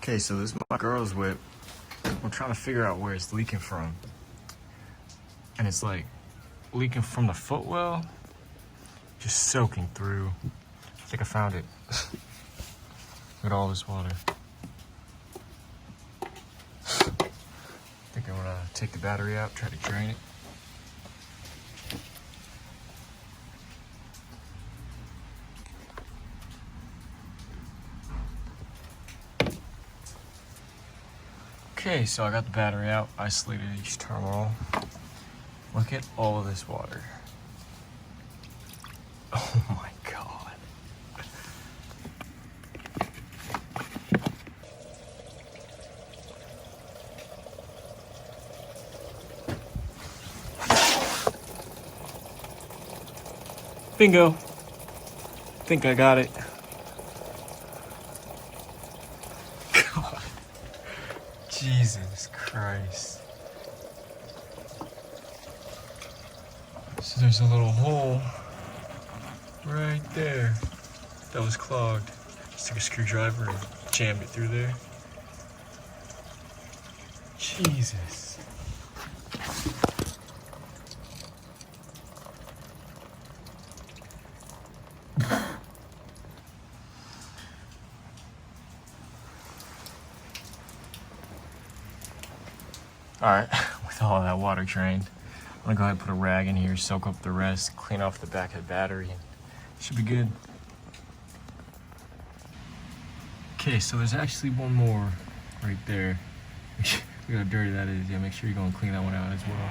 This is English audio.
Okay, so this is my girl's whip. We're trying to figure out where it's leaking from. And it's like leaking from the footwell, just soaking through. I think I found it. Look at all this water. I think I'm gonna take the battery out, try to drain it. Okay, so I got the battery out, isolated each terminal. Look at all of this water. Oh my God. Bingo. Think I got it. God. Jesus Christ. So there's a little hole right there that was clogged. Just took a screwdriver and jammed it through there. Jesus. All right, with all that water drained, I'm gonna go ahead and put a rag in here, soak up the rest, clean off the back of the battery, and it should be good. Okay, so there's actually one more right there. Look how dirty that is. Yeah, make sure you go and clean that one out as well.